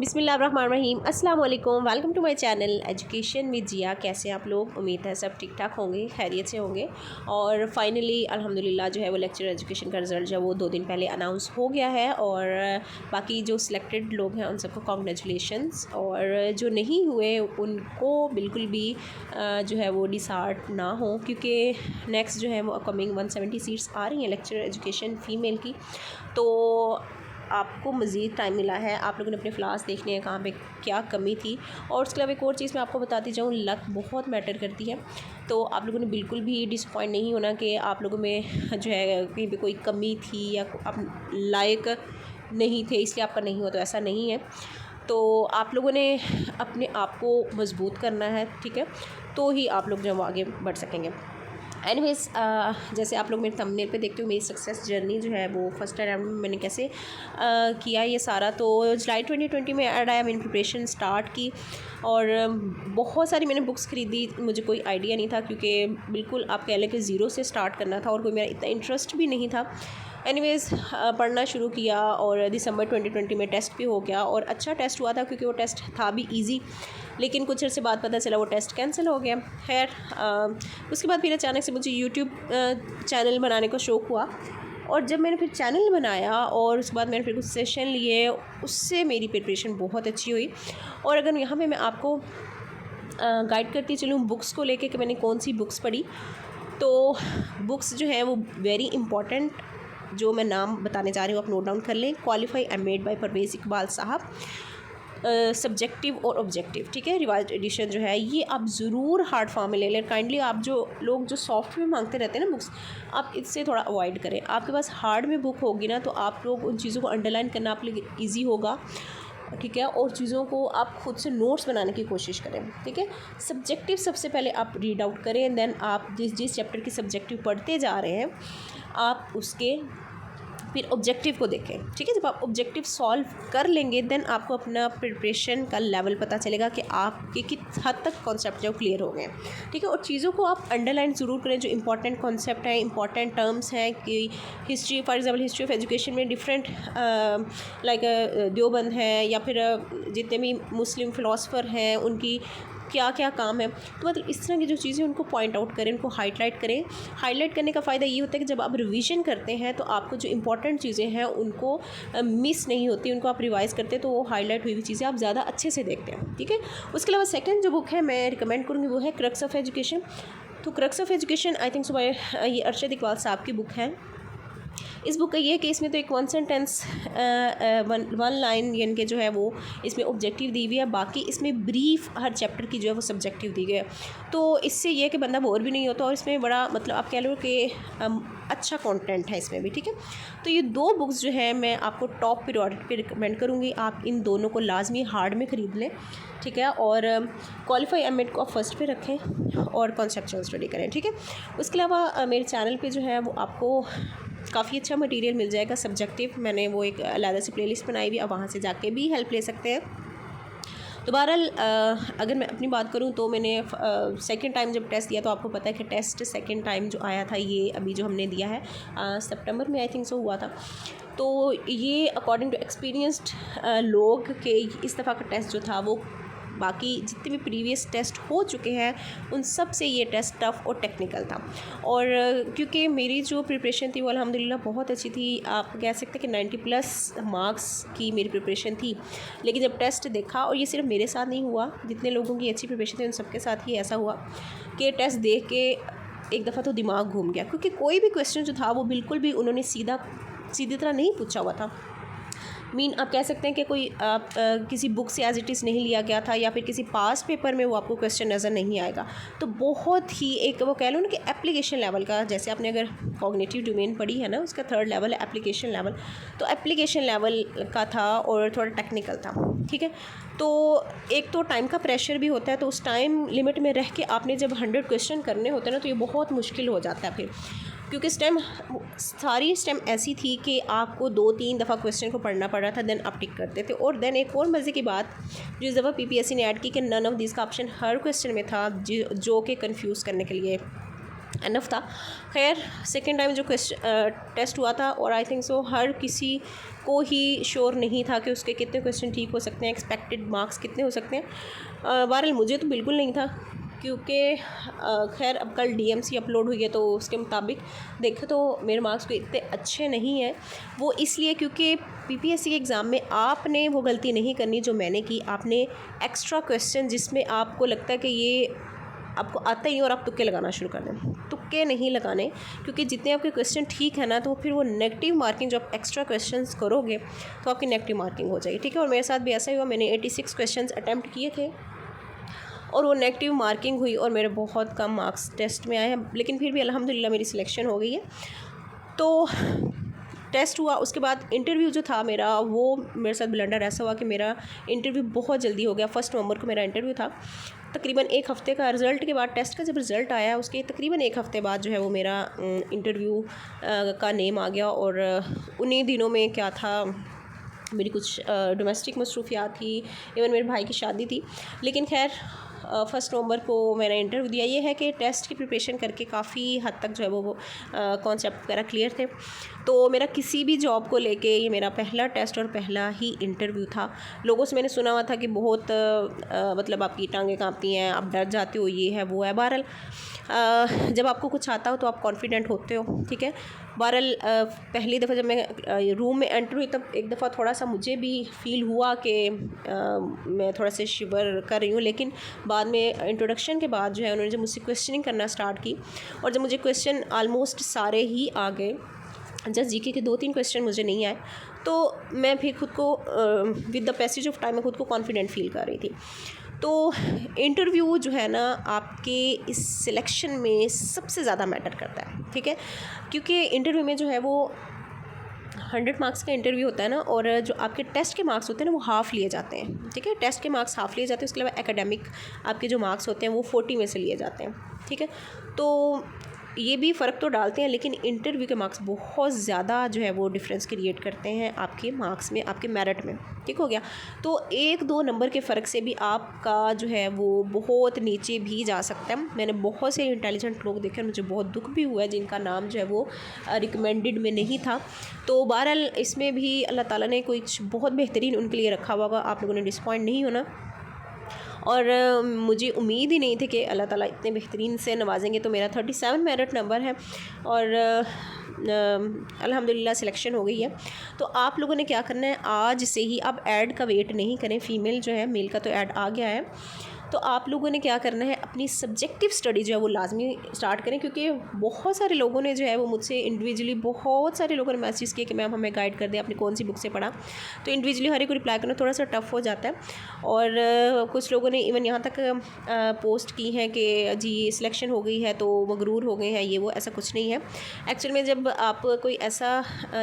बिस्मिल्लाहिर्रहमानिर्रहीम अस्सलाम वालेकुम, welcome to my channel education with Zia. कैसे आप लोग? उम्मीद है सब ठीक ठाक होंगे, खैरियत से होंगे। और फाइनली अल्हम्दुलिल्लाह जो है वो लेक्चर एजुकेशन का रिज़ल्ट जो है वो 2 दिन पहले अनाउंस हो गया है। और बाकी जो सिलेक्टेड लोग हैं उन सबको कॉन्ग्रेचुलेशंस, और जो नहीं हुए उनको बिल्कुल भी जो है वो डिसहार्ट ना हो, क्योंकि नेक्स्ट जो है वो अपकमिंग 170 सीट्स आ रही हैं लेक्चर एजुकेशन फ़ीमेल की। तो आपको मज़ीद टाइम मिला है, आप लोगों ने अपने क्लास देखने हैं कहाँ पे क्या कमी थी। और उसके अलावा एक और चीज़ मैं आपको बताती जाऊँ, लक बहुत मैटर करती है। तो आप लोगों ने बिल्कुल भी डिसअपॉइंट नहीं होना कि आप लोगों में जो है कहीं पे कोई कमी थी या आप लायक नहीं थे इसलिए आपका नहीं हुआ, तो ऐसा नहीं है। तो आप लोगों ने अपने आप को मजबूत करना है, ठीक है, तो ही आप लोग जो आगे बढ़ सकेंगे। एनीवेज़ जैसे आप लोग मेरे थंबनेल पे देखते हो, मेरी सक्सेस जर्नी जो है वो फर्स्ट अटैम्प्ट में मैंने कैसे किया ये सारा। तो जुलाई 2020 में ऐड आया, मैंने प्रिपरेशन स्टार्ट की और बहुत सारी मैंने बुक्स ख़रीदी। मुझे कोई आइडिया नहीं था, क्योंकि बिल्कुल आप कह लें कि ज़ीरो से स्टार्ट करना था और कोई मेरा इतना इंटरेस्ट भी नहीं था। एनीवेज़ पढ़ना शुरू किया और दिसंबर 2020 में टेस्ट भी हो गया और अच्छा टेस्ट हुआ था, क्योंकि वो टेस्ट था भी ईजी। लेकिन कुछ अर्से बाद पता चला वो टेस्ट कैंसिल हो गया। खैर उसके बाद फिर अचानक से मुझे यूट्यूब चैनल बनाने का शौक़ हुआ, और जब मैंने फिर चैनल बनाया और उसके बाद मैंने फिर कुछ सेशन लिए, उससे मेरी प्रिपरेशन बहुत अच्छी हुई। और अगर यहाँ पे मैं आपको गाइड करती चलूँ बुक्स को लेके कि मैंने कौन सी बुक्स पढ़ी, तो बुक्स जो हैं वो वेरी इंपॉर्टेंट जो मैं नाम बताने जा रही हूँ आप नोट डाउन कर लें। क्वालिफाई एमेड बाय परवेज़ इकबाल साहब, सब्जेक्टिव और ऑब्जेक्टिव, ठीक है, रिवाइज्ड एडिशन जो है ये आप ज़रूर हार्ड फॉर्म में ले लें। काइंडली आप जो लोग जो सॉफ्ट में मांगते रहते हैं ना बुक्स, आप इससे थोड़ा अवॉइड करें। आपके पास हार्ड में बुक होगी ना, तो आप लोग उन चीज़ों को अंडरलाइन करना आप लिए ईजी होगा, ठीक है, और चीज़ों को आप खुद से नोट्स बनाने की कोशिश करें, ठीक है। सब्जेक्टिव सबसे पहले आप रीड आउट करें, देन आप जिस चैप्टर की सब्जेक्टिव पढ़ते जा रहे हैं आप उसके फिर ऑब्जेक्टिव को देखें, ठीक है। जब आप ऑब्जेक्टिव सॉल्व कर लेंगे देन आपको अपना प्रिपरेशन का लेवल पता चलेगा कि आपके किस हद तक कॉन्सेप्ट जो क्लियर हो गए, ठीक है। और चीज़ों को आप अंडरलाइन ज़रूर करें, जो इंपॉर्टेंट कॉन्सेप्ट हैं, इंपॉर्टेंट टर्म्स हैं कि history, for example history of education में डिफरेंट लाइक देवबंद है या फिर जितने भी मुस्लिम फ़िलासफ़र हैं उनकी क्या क्या काम है। तो मतलब इस तरह की जो चीज़ें उनको पॉइंट आउट करें, उनको हाईलाइट करें। हाईलाइट करने का फ़ायदा ये होता है कि जब आप रिवीजन करते हैं तो आपको जो इंपॉर्टेंट चीज़ें हैं उनको मिस नहीं होती, उनको आप रिवाइज़ करते हैं तो वो हाईलाइट हुई हुई चीज़ें आप ज़्यादा अच्छे से देखते हैं, ठीक है। उसके अलावा सेकेंड जो बुक है मैं रिकमेंड करूँगी वो है क्रक्स ऑफ एजुकेशन। तो crux of education I think सुबह ये अरशद इकबाल साहब की बुक है। इस बुक का ये है कि इसमें तो एक वन सेंटेंस वन लाइन यानी कि जो है वो इसमें ऑब्जेक्टिव दी हुई है, बाकी इसमें ब्रीफ हर चैप्टर की जो है वो सब्जेक्टिव दी गई है। तो इससे ये है कि बंदा बोर भी नहीं होता और इसमें बड़ा मतलब आप कह लो कि अच्छा कंटेंट है इसमें भी, ठीक है। तो ये दो बुक्स जो है मैं आपको टॉप प्रायोरिटी पे रिकमेंड करूँगी, आप इन दोनों को लाजमी हार्ड में ख़रीद लें, ठीक है। और क्वालिफाई एमएड को आप फर्स्ट पे रखें और कॉन्सेप्चुअल स्टडी करें, ठीक है। उसके अलावा मेरे चैनल पे जो है वो आपको काफ़ी अच्छा मटेरियल मिल जाएगा सब्जेक्टिव, मैंने वो एक अलग से प्लेलिस्ट बनाई हुई, आप वहाँ से जाके भी हेल्प ले सकते हैं। तो बहरहाल अगर मैं अपनी बात करूँ तो मैंने सेकंड टाइम जब टेस्ट दिया तो आपको पता है कि टेस्ट सेकंड टाइम जो आया था ये अभी जो हमने दिया है सितंबर में आई थिंक सो हुआ था। तो ये अकॉर्डिंग टू एक्सपीरियंस्ड लोग के इस दफ़ा का टेस्ट जो था वो बाकी जितने भी प्रीवियस टेस्ट हो चुके हैं उन सब से ये टेस्ट टफ़ और टेक्निकल था। और क्योंकि मेरी जो प्रिपरेशन थी वो अल्हम्दुलिल्लाह बहुत अच्छी थी, आप कह सकते हैं कि 90+ मार्क्स की मेरी प्रिपरेशन थी। लेकिन जब टेस्ट देखा, और ये सिर्फ मेरे साथ नहीं हुआ, जितने लोगों की अच्छी प्रिपरेशन थी उन सबके साथ ही ऐसा हुआ कि टेस्ट देख के एक दफ़ा तो दिमाग घूम गया, क्योंकि कोई भी क्वेश्चन जो था वो बिल्कुल भी उन्होंने सीधी तरह नहीं पूछा हुआ था। आप कह सकते हैं कि कोई आप किसी बुक से एज इट इज़ नहीं लिया गया था, या फिर किसी पास पेपर में वो आपको क्वेश्चन नज़र नहीं आएगा। तो बहुत ही एक वो कह लो ना कि एप्लीकेशन लेवल का, जैसे आपने अगर कॉग्निटिव डोमेन पढ़ी है ना उसका थर्ड लेवल है एप्लीकेशन लेवल, तो एप्लीकेशन लेवल का था और थोड़ा टेक्निकल था, ठीक है। तो एक तो टाइम का प्रेशर भी होता है, तो उस टाइम लिमिट में रह के आपने जब 100 क्वेश्चन करने होते हैं ना तो ये बहुत मुश्किल हो जाता है फिर, क्योंकि सारी स्टेम ऐसी थी कि आपको 2-3 दफ़ा क्वेश्चन को पढ़ना पड़ रहा था, देन आप टिक करते थे। और देन एक और मज़े की बात जो इस दफ़ा पीपीएससी ने ऐड की कि नन ऑफ दिस का ऑप्शन हर क्वेश्चन में था, जो कि कंफ्यूज करने के लिए एनफ था। खैर सेकेंड टाइम जो टेस्ट हुआ था, और आई थिंक सो हर किसी को ही श्योर नहीं था कि उसके कितने क्वेश्चन ठीक हो सकते हैं, एक्सपेक्टेड मार्क्स कितने हो सकते हैं। बहरहाल मुझे तो बिल्कुल नहीं था, क्योंकि खैर अब कल डीएमसी अपलोड हुई है तो उसके मुताबिक देखें तो मेरे मार्क्स कोई इतने अच्छे नहीं हैं। वो इसलिए क्योंकि पीपीएससी के एग्ज़ाम में आपने वो गलती नहीं करनी जो मैंने की। आपने एक्स्ट्रा क्वेश्चन जिसमें आपको लगता है कि ये आपको आता ही और आप तुक्के लगाना शुरू कर दें, तुक्के नहीं लगाने, क्योंकि जितने आपके क्वेश्चन ठीक है ना तो फिर वो नेगेटिव मार्किंग जो आप एक्स्ट्रा क्वेश्चंस करोगे तो आपकी नेगेटिव मार्किंग हो जाएगी, ठीक है। और मेरे साथ भी ऐसा ही हुआ, मैंने 86 क्वेश्चंस अटैम्प्ट किए थे और वो नेगेटिव मार्किंग हुई और मेरे बहुत कम मार्क्स टेस्ट में आए हैं, लेकिन फिर भी अल्हम्दुलिल्लाह मेरी सिलेक्शन हो गई है। तो टेस्ट हुआ, उसके बाद इंटरव्यू जो था मेरा, वो मेरे साथ ब्लंडर ऐसा हुआ कि मेरा इंटरव्यू बहुत जल्दी हो गया। 1 नवंबर को मेरा इंटरव्यू था, तकरीबन 1 हफ़्ते का रिज़ल्ट के बाद, टेस्ट का जब रिज़ल्ट आया उसके तकरीबन 1 हफ़्ते बाद जो है वो मेरा इंटरव्यू का नेम आ गया। और उन्हीं दिनों में क्या था, मेरी कुछ डोमेस्टिक मसरूफियात थी, इवन मेरे भाई की शादी थी, लेकिन खैर 1 नवंबर को मैंने इंटरव्यू दिया। ये है कि टेस्ट की प्रिपरेशन करके काफ़ी हद तक जो है वो कॉन्सेप्ट वगैरह क्लियर थे। तो मेरा किसी भी जॉब को लेके ये मेरा पहला टेस्ट और पहला ही इंटरव्यू था। लोगों से मैंने सुना हुआ था कि बहुत मतलब आपकी टांगें काँपती हैं, आप डर जाते हो, ये है वो है। बहरहाल जब आपको कुछ आता हो तो आप कॉन्फिडेंट होते हो, ठीक है। बहरहाल पहली दफ़ा जब मैं रूम में एंटर हुई तब एक दफ़ा थोड़ा सा मुझे भी फ़ील हुआ कि मैं थोड़ा सा शिवर कर रही हूँ, लेकिन बाद में इंट्रोडक्शन के बाद जो है उन्होंने जब मुझसे क्वेश्चनिंग करना स्टार्ट की और जब मुझे क्वेश्चन आलमोस्ट सारे ही आ गए, जस्ट जीके के 2-3 क्वेश्चन मुझे नहीं आए, तो मैं फिर खुद को with the passage of time मैं खुद को कॉन्फिडेंट फील कर रही थी। तो इंटरव्यू जो है ना आपके इस सिलेक्शन में सबसे ज़्यादा मैटर करता है, ठीक है, क्योंकि इंटरव्यू में जो है वो 100 मार्क्स का इंटरव्यू होता है ना, और जो आपके टेस्ट के मार्क्स होते हैं ना वो हाफ़ लिए जाते हैं, ठीक है। टेस्ट के मार्क्स हाफ़ लिए जाते हैं, उसके अलावा एकेडमिक आपके जो मार्क्स होते हैं वो 40 में से लिए जाते हैं, ठीक है। तो ये भी फ़र्क तो डालते हैं, लेकिन इंटरव्यू के मार्क्स बहुत ज़्यादा जो है वो डिफरेंस क्रिएट करते हैं आपके मार्क्स में, आपके मेरिट में, ठीक हो गया। तो 1-2 नंबर के फ़र्क से भी आपका जो है वो बहुत नीचे भी जा सकता है। मैंने बहुत से इंटेलिजेंट लोग देखे और मुझे बहुत दुख भी हुआ है जिनका नाम जो है वो रिकमेंडेड में नहीं था। तो बहरहाल इसमें भी अल्लाह ताला ने कुछ बहुत बेहतरीन उनके लिए रखा होगा, आप लोगों ने डिसपॉइंट नहीं होना। और मुझे उम्मीद ही नहीं थी कि अल्लाह ताला इतने बेहतरीन से नवाजेंगे। तो मेरा 37 मेरिट नंबर है और अल्हम्दुलिल्लाह सिलेक्शन हो गई है। तो आप लोगों ने क्या करना है, आज से ही आप ऐड का वेट नहीं करें, फ़ीमेल जो है, मेल का तो ऐड आ गया है, तो आप लोगों ने क्या करना है, अपनी सब्जेक्टिव स्टडी जो है वो लाजमी स्टार्ट करें। क्योंकि बहुत सारे लोगों ने जो है वो मुझसे इंडिविजुअली, बहुत सारे लोगों ने मैसेज किए कि मैम हमें गाइड कर दें, आपने कौन सी बुक से पढ़ा। तो इंडिविजुअली हर एक को रिप्लाई करना थोड़ा सा टफ हो जाता है। और कुछ लोगों ने इवन यहाँ तक पोस्ट की हैं कि जी सिलेक्शन हो गई है तो मगरूर हो गए हैं, ये वो, ऐसा कुछ नहीं है। एक्चुअल में जब आप कोई ऐसा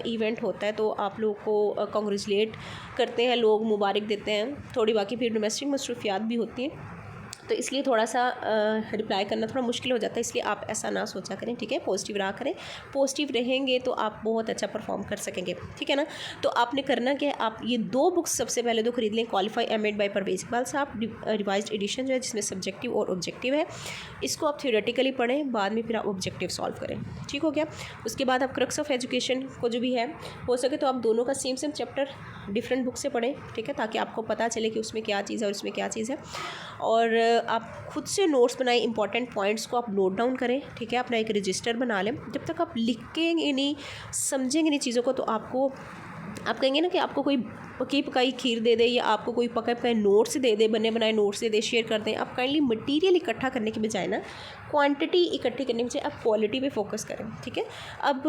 इवेंट होता है तो आप लोग को कॉन्ग्रेचुलेट करते हैं, लोग मुबारक देते हैं, थोड़ी बाकी फिर डोमेस्टिक मसरूफियात भी होती हैं, तो इसलिए थोड़ा सा रिप्लाई करना थोड़ा मुश्किल हो जाता है। इसलिए आप ऐसा ना सोचा करें, ठीक है, पॉजिटिव रहा करें। पॉजिटिव रहेंगे तो आप बहुत अच्छा परफॉर्म कर सकेंगे, ठीक है ना। तो आपने करना क्या है, आप ये 2 बुक्स सबसे पहले तो खरीद लें, qualify MEd by Parvez Iqbal साहब, रिवाइज्ड एडिशन जो है जिसमें सब्जेक्टिव और ऑब्जेक्टिव है। इसको आप थ्योरेटिकली पढ़ें, बाद में फिर आप ऑब्जेक्टिव सॉल्व करें, ठीक हो गया। उसके बाद आप क्रक्स ऑफ एजुकेशन को जो भी है, हो सके तो आप दोनों का सेम चैप्टर डिफरेंट बुक से पढ़ें, ठीक है, ताकि आपको पता चले कि उसमें क्या चीज़ है और इसमें क्या चीज़ है। और आप खुद से नोट्स बनाएं, इंपॉर्टेंट पॉइंट्स को आप नोट डाउन करें, ठीक है, अपना एक रजिस्टर बना लें। जब तक आप लिखेंगे नहीं, समझेंगे नहीं चीज़ों को, तो आप कहेंगे ना कि आपको कोई पकी पकाई खीर दे दे या आपको कोई पके पकाए नोट्स दे दे, बने बनाए नोट्स दे दे, शेयर कर दें। आप काइंडली मटेरियल इकट्ठा करने के बजाय ना क्वांटिटी इकट्ठी करने के बजाय आप क्वालिटी पे फोकस करें, ठीक है। अब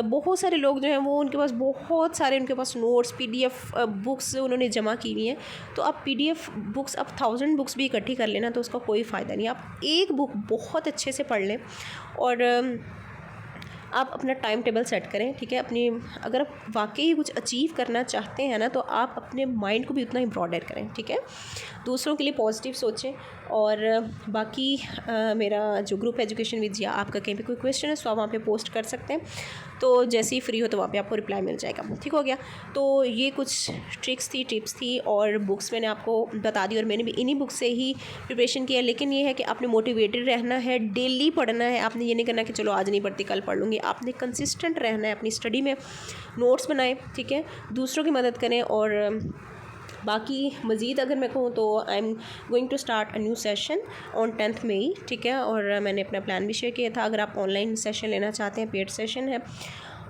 बहुत सारे लोग जो हैं वो उनके पास बहुत सारे उनके पास नोट्स, पीडीएफ बुक्स उन्होंने जमा की हुई हैं। तो आप पीडीएफ बुक्स, आप 1000 बुक्स भी इकट्ठी कर लेना तो उसका कोई फ़ायदा नहीं। आप एक बुक बहुत अच्छे से पढ़ लें और आप अपना टाइम टेबल सेट करें, ठीक है। अपनी अगर आप वाकई कुछ अचीव करना चाहते हैं ना, तो आप अपने माइंड को भी उतना ही ब्रॉडर करें, ठीक है। दूसरों के लिए पॉजिटिव सोचें। और बाकी मेरा जो ग्रुप एजुकेशन विद जिया, आपका कहीं पे कोई क्वेश्चन है तो आप वहाँ पे पोस्ट कर सकते हैं। तो जैसे ही फ्री हो तो वहाँ पे आपको रिप्लाई मिल जाएगा। ठीक हो गया। तो ये कुछ ट्रिक्स थी, टिप्स थी और बुक्स मैंने आपको बता दी और मैंने भी इन्हीं बुक से ही प्रिपरेशन किया। लेकिन ये है कि आपने मोटिवेटेड रहना है, डेली पढ़ना है। आपने ये नहीं करना कि चलो आज नहीं पढ़ती कल पढ़ लूँगी। आपने कंसिस्टेंट रहना है अपनी स्टडी में, नोट्स बनाएं, ठीक है, दूसरों की मदद करें। और बाकी मज़ीद अगर मैं कहूँ तो I am going to start a new session on 10 May, ठीक है। और मैंने अपना प्लान भी शेयर किया था। अगर आप ऑनलाइन सेशन लेना चाहते हैं, पेड सेशन है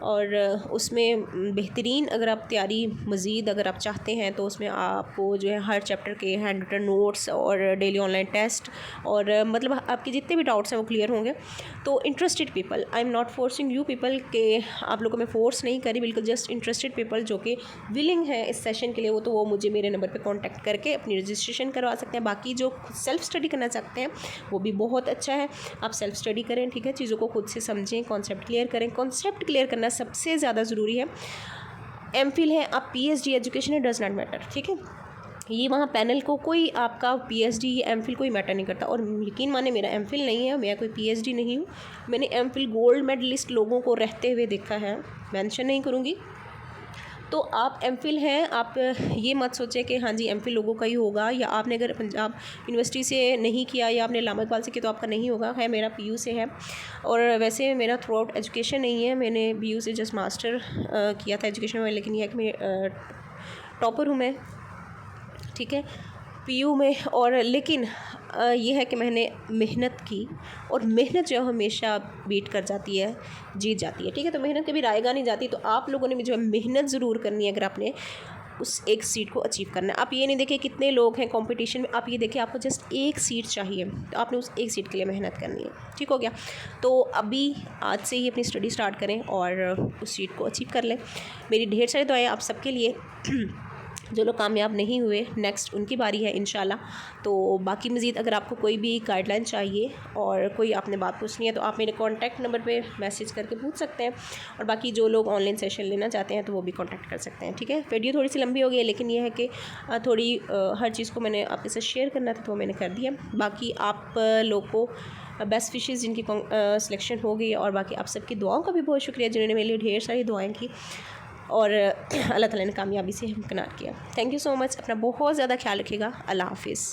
और उसमें बेहतरीन अगर आप तैयारी मज़ीद अगर आप चाहते हैं तो उसमें आपको जो है हर चैप्टर के हैंड रिटन नोट्स और डेली ऑनलाइन टेस्ट और मतलब आपके जितने भी डाउट्स हैं वो क्लियर होंगे। तो interested people, I am not forcing you people के आप लोगों में फ़ोर्स नहीं करी, बिल्कुल जस्ट इंटरेस्टेड पीपल जो कि विलिंग है इस सेशन के लिए, वो तो वो मुझे मेरे नंबर पे कांटेक्ट करके अपनी रजिस्ट्रेशन करवा सकते हैं। बाकी जो सेल्फ़ स्टडी करना चाहते हैं वो भी बहुत अच्छा है, आप सेल्फ़ स्टडी करें, ठीक है, चीज़ों को खुद से समझें, कॉन्सेप्ट क्लियर करें। कॉन्सेप्ट क्लियर करना सबसे ज़्यादा ज़रूरी है। एमफिल है, आप पीएचडी एजुकेशन है, डज़ नॉट मैटर, ठीक है। ये वहाँ पैनल को कोई आपका पीएचडी या एमफिल कोई मैटर नहीं करता। और यकीन माने मेरा एमफिल नहीं है, मैं कोई पीएचडी नहीं हूँ। मैंने एमफिल गोल्ड मेडलिस्ट लोगों को रहते हुए देखा है, मेंशन नहीं करूँगी। तो आप एमफिल हैं, आप ये मत सोचें कि हाँ जी एमफिल लोगों का ही होगा, या आपने अगर पंजाब यूनिवर्सिटी से नहीं किया या आपने इलाहाबाद इकबाल से किया तो आपका नहीं होगा। है मेरा पीयू से है और वैसे मेरा थ्रू आउट एजुकेशन नहीं है, मैंने बीयू से जस्ट मास्टर किया था एजुकेशन में। लेकिन यह है कि मैं टॉपर हूँ मैं, ठीक है, पीयू में। और लेकिन ये है कि मैंने मेहनत की और मेहनत जो हमेशा बीट कर जाती है, जीत जाती है, ठीक है। तो मेहनत कभी रायगा नहीं जाती। तो आप लोगों ने भी जो है मेहनत ज़रूर करनी है अगर आपने उस एक सीट को अचीव करना है। आप ये नहीं देखें कितने लोग हैं कंपटीशन में, आप ये देखें आपको जस्ट एक सीट चाहिए, तो आपने उस एक सीट के लिए मेहनत करनी है, ठीक हो गया। तो अभी आज से ही अपनी स्टडी स्टार्ट करें और उस सीट को अचीव कर लें। मेरी ढेर सारी दुआएं आप सबके लिए। जो लोग कामयाब नहीं हुए नेक्स्ट उनकी बारी है इंशाल्लाह। तो बाकी मज़ीद अगर आपको कोई भी गाइडलाइन चाहिए और कोई आपने बात पूछनी है तो आप मेरे कॉन्टैक्ट नंबर पे मैसेज करके पूछ सकते हैं। और बाकी जो लोग ऑनलाइन सेशन लेना चाहते हैं तो वो भी कॉन्टैक्ट कर सकते हैं, ठीक है। वीडियो थोड़ी सी लंबी हो गई है लेकिन ये है कि थोड़ी हर चीज़ को मैंने आपके साथ शेयर करना था तो मैंने कर दिया। बाकी आप लोग को बेस्ट विशेज़ जिनकी सिलेक्शन हो गई। और बाकी आप सबकी दुआओं का भी बहुत शुक्रिया जिन्होंने मेरे लिए ढेर सारी दुआएँ की और अल्लाह ताला ने कामयाबी से हमकिनार किया। Thank you so much. अपना बहुत ज़्यादा ख्याल रखिएगा। अल्लाह हाफिज़।